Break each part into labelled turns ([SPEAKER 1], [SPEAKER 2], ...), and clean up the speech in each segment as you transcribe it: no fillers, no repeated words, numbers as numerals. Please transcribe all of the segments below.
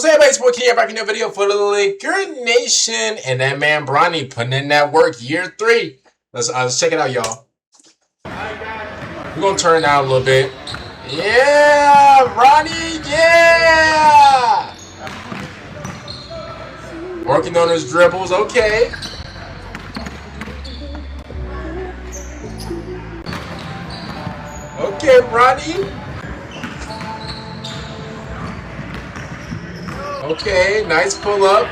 [SPEAKER 1] So hey, everybody, it's Boy King back in a video for the Laker Nation, and that man Bronny putting in that work year 3. Let's check it out, y'all. We're gonna turn it down a little bit. Yeah, Bronny, yeah. Working on his dribbles, okay. Okay, Bronny. Okay, nice pull up.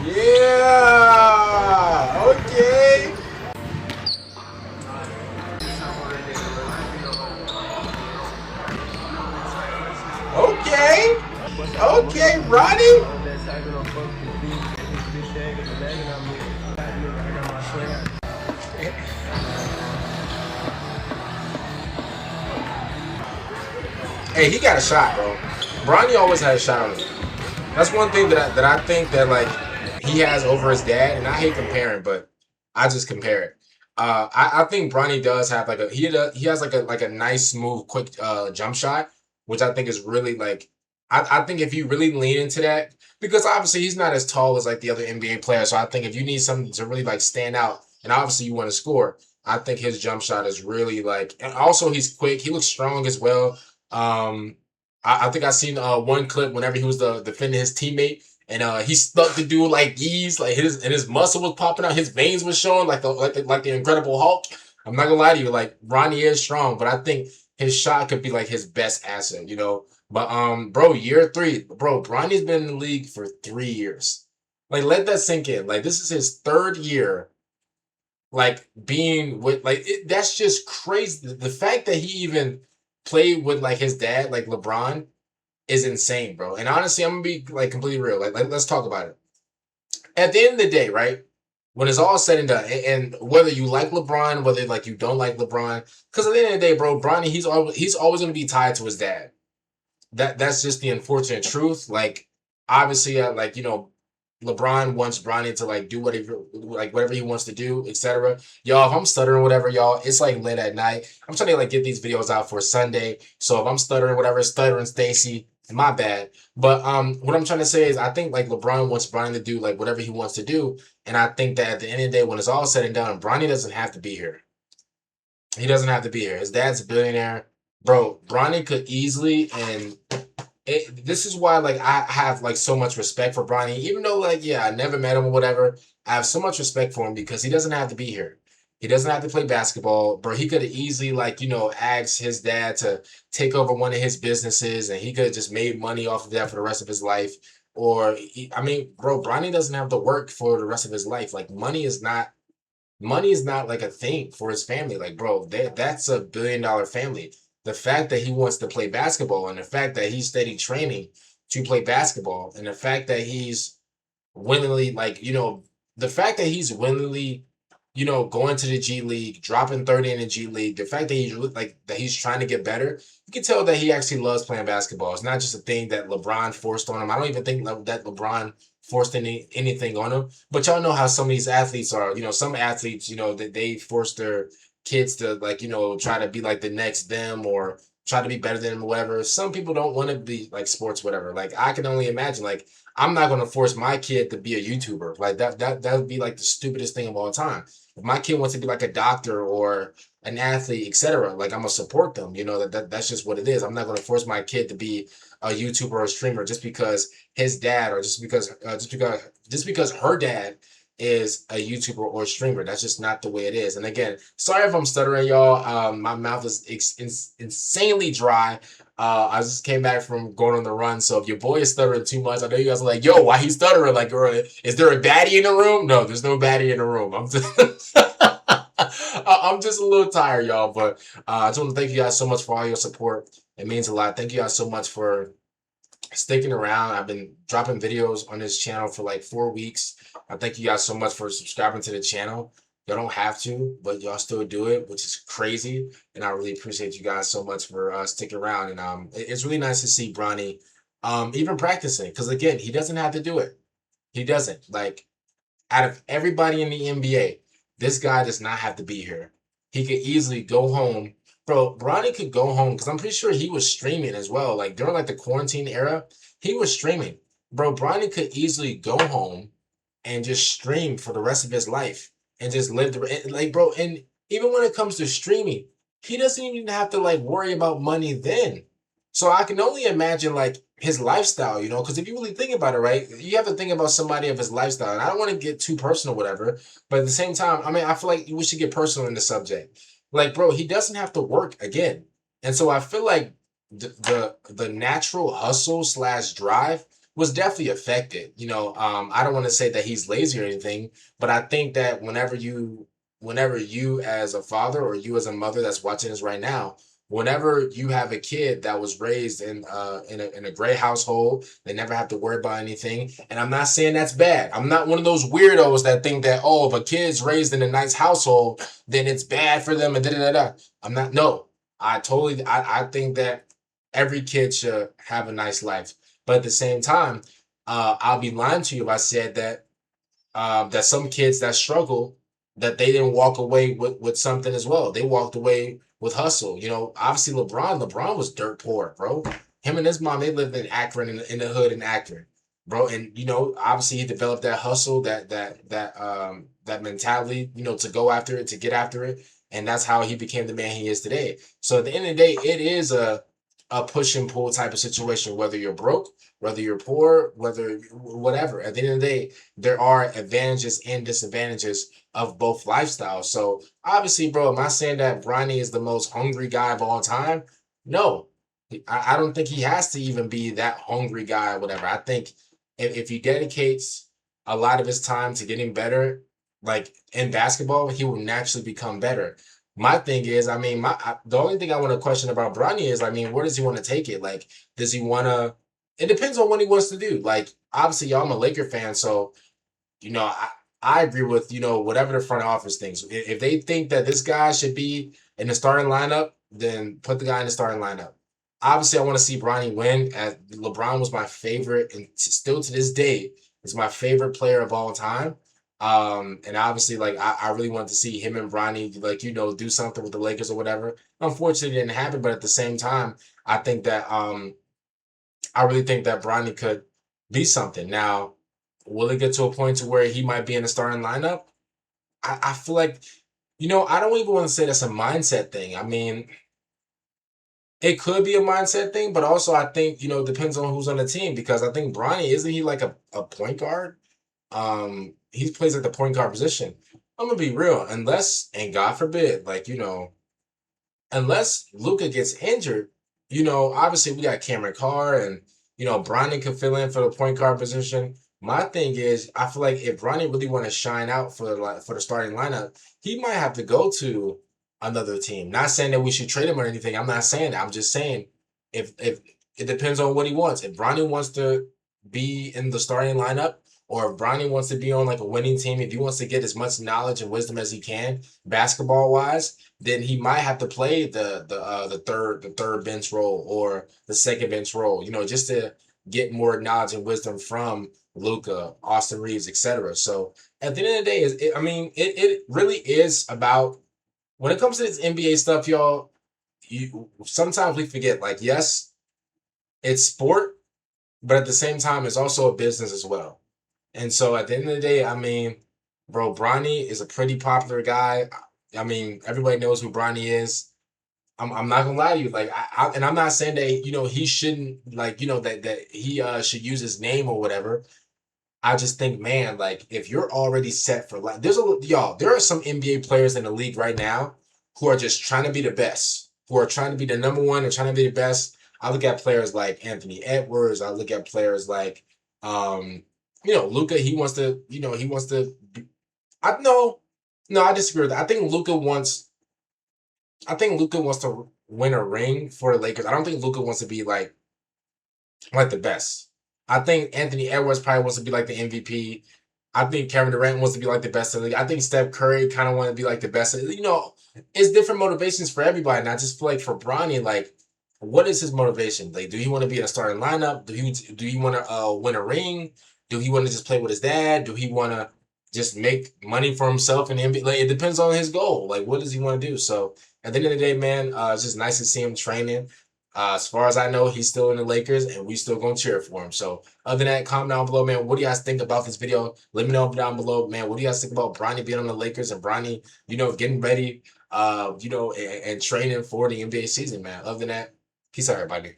[SPEAKER 1] Yeah, okay. Okay. Okay, Ronnie. Hey, he got a shot, bro. Bronny always had a shot on him. That's one thing that I think that like he has over his dad, and I hate comparing, but I just compare it. I think Bronny does have like he has like a nice, smooth, quick jump shot, which I think is really like I think if you really lean into that, because obviously he's not as tall as like the other NBA players, so I think if you need something to really like stand out, and obviously you want to score, I think his jump shot is really like, and also he's quick, he looks strong as well. Um, I think I seen one clip whenever he was defending his teammate, and he stuck the dude like geese, like his muscle was popping out, his veins was showing like the Incredible Hulk. I'm not gonna lie to you, like Ronnie is strong, but I think his shot could be like his best asset, you know. But bro, year 3, bro, Bronny's been in the league for 3 years. Like, let that sink in. Like, this is his 3rd year, like being with that's just crazy. The fact that he even played with like his dad, like LeBron, is insane, bro. And honestly, I'm gonna be like completely real. Like let's talk about it. At the end of the day, right? When it's all said and done, and whether you like LeBron, whether like you don't like LeBron, because at the end of the day, bro, Bronny, he's always gonna be tied to his dad. That's just the unfortunate truth. Like, obviously, like, you know, LeBron wants Bronny to like do whatever he wants to do, etc. Y'all, if I'm stuttering whatever, y'all, it's like late at night. I'm trying to like get these videos out for Sunday. So if I'm stuttering whatever, stuttering Stacy, my bad. But what I'm trying to say is I think like LeBron wants Bronny to do like whatever he wants to do. And I think that at the end of the day, when it's all said and done, Bronny doesn't have to be here. He doesn't have to be here. His dad's a billionaire. Bro, Bronny could easily, and this is why like I have like so much respect for Bronny, even though like yeah, I never met him or whatever. I have so much respect for him because he doesn't have to be here. He doesn't have to play basketball, bro. He could have easily like, you know, asked his dad to take over one of his businesses, and he could have just made money off of that for the rest of his life. Or I mean, bro, Bronny doesn't have to work for the rest of his life. Like money is not like a thing for his family. Like, bro, that's a $1 billion family. The fact that he wants to play basketball, and the fact that he's steady training to play basketball, and the fact that he's willingly, like, you know, the fact that he's willingly, you know, going to the G League, dropping 30 in the G League, the fact that he's trying to get better, you can tell that he actually loves playing basketball. It's not just a thing that LeBron forced on him. I don't even think that LeBron forced anything on him. But y'all know how some of these athletes are. You know, some athletes, you know, that they force their kids to like, you know, try to be like the next them or try to be better than them or whatever. Some people don't want to be like sports, whatever. Like I can only imagine, like, I'm not gonna force my kid to be a YouTuber. Like that would be like the stupidest thing of all time. If my kid wants to be like a doctor or an athlete, etc., like I'm gonna support them. You know that's just what it is. I'm not gonna force my kid to be a YouTuber or a streamer just because his dad or just because her dad is a YouTuber or a streamer. That's just not the way it is. And again, sorry if I'm stuttering, y'all. My mouth is insanely dry. I just came back from going on the run, so if your boy is stuttering too much, I know you guys are like, "Yo, why he stuttering?" Like, is there a baddie in the room? No, there's no baddie in the room. I'm just, I'm just a little tired, y'all. But I just want to thank you guys so much for all your support. It means a lot. Thank you guys so much for sticking around. I've been dropping videos on this channel for like 4 weeks. I thank you guys so much for subscribing to the channel. Y'all don't have to, but y'all still do it, which is crazy. And I really appreciate you guys so much for sticking around. And it's really nice to see Bronny even practicing, because again, he doesn't have to do it. He doesn't. Like, out of everybody in the NBA, this guy does not have to be here. He could easily go home, bro, Bronny could go home because I'm pretty sure he was streaming as well. Like during like the quarantine era, he was streaming. Bro, Bronny could easily go home and just stream for the rest of his life and just live like, bro. And even when it comes to streaming, he doesn't even have to like worry about money then. So I can only imagine like his lifestyle, you know, because if you really think about it, right, you have to think about somebody of his lifestyle. And I don't want to get too personal, whatever, but at the same time, I mean, I feel like we should get personal in the subject. Like, bro, he doesn't have to work again. And so I feel like the natural hustle slash drive was definitely affected. You know, I don't want to say that he's lazy or anything, but I think that whenever you as a father or you as a mother that's watching this right now, whenever you have a kid that was raised in a great household, they never have to worry about anything. And I'm not saying that's bad. I'm not one of those weirdos that think that, oh, if a kid's raised in a nice household, then it's bad for them and da da da da. I'm not. No, I think that every kid should have a nice life. But at the same time, I'll be lying to you if I said that some kids that struggle, that they didn't walk away with something as well. They walked away with hustle. You know, obviously LeBron was dirt poor, bro. Him and his mom, they lived in Akron, in the hood in Akron, bro. And you know, obviously he developed that hustle, that mentality, you know, to go after it, to get after it, and that's how he became the man he is today. So at the end of the day, it is a push and pull type of situation, whether you're broke, whether you're poor, whether whatever. At the end of the day, there are advantages and disadvantages of both lifestyles. So obviously, bro, am I saying that Bronny is the most hungry guy of all time? No. I don't think he has to even be that hungry guy or whatever. I think if he dedicates a lot of his time to getting better, like in basketball, he will naturally become better. My thing is, I mean, the only thing I want to question about Bronny is, I mean, where does he want to take it? Like, does he want to? It depends on what he wants to do. Like, obviously, y'all, I'm a Laker fan, so you know, I agree with, you know, whatever the front office thinks. If they think that this guy should be in the starting lineup, then put the guy in the starting lineup. Obviously, I want to see Bronny win. As LeBron was my favorite, and still to this day is my favorite player of all time. And obviously, like I really wanted to see him and Bronny, like, you know, do something with the Lakers or whatever. Unfortunately, it didn't happen. But at the same time, I think that I really think that Bronny could be something. Now, will it get to a point to where he might be in the starting lineup? I feel like, you know, I don't even want to say that's a mindset thing. I mean, it could be a mindset thing, but also I think, you know, it depends on who's on the team because I think Bronny, isn't he like a point guard? He plays like the point guard position. I'm gonna be real, unless, and God forbid, like, you know, unless Luca gets injured, you know, obviously we got Cameron Carr and you know Bronny could fill in for the point guard position. My thing is, I feel like if Bronny really want to shine out for the starting lineup, he might have to go to another team. Not saying that we should trade him or anything. I'm not saying that. I'm just saying if it depends on what he wants. If Bronny wants to be in the starting lineup, or if Bronny wants to be on like a winning team, if he wants to get as much knowledge and wisdom as he can, basketball wise, then he might have to play the third bench role or the second bench role, you know, just to get more knowledge and wisdom from Luca, Austin Reeves, etc. So at the end of the day, I mean, it really is about when it comes to this NBA stuff, y'all. You sometimes we forget, like, yes, it's sport, but at the same time, it's also a business as well. And so at the end of the day, I mean, bro, Bronny is a pretty popular guy. I mean, everybody knows who Bronny is. I'm not gonna lie to you, like and I'm not saying that you know he shouldn't like you know that he should use his name or whatever. I just think, man, like if you're already set for life, there are some NBA players in the league right now who are just trying to be the best, who are trying to be the number one and trying to be the best. I look at players like Anthony Edwards. I look at players like, um, you know, Luca. He wants to, you know, he wants to. I no, no, I disagree with that. I think Luca wants to win a ring for the Lakers. I don't think Luca wants to be like the best. I think Anthony Edwards probably wants to be like the MVP. I think Kevin Durant wants to be like the best in the league. I think Steph Curry kind of want to be like the best. You know, it's different motivations for everybody. And I just feel like for Bronny, like, what is his motivation? Like, do he want to be in a starting lineup? Do he want to win a ring? Do he want to just play with his dad? Do he want to just make money for himself in the NBA? Like, it depends on his goal. Like, what does he want to do? So at the end of the day, man, it's just nice to see him training. As far as I know, he's still in the Lakers, and we still gonna cheer for him. So, other than that, comment down below, man. What do you guys think about this video? Let me know down below, man. What do you guys think about Bronny being on the Lakers and Bronny, getting ready, and training for the NBA season, man? Other than that, peace out, everybody.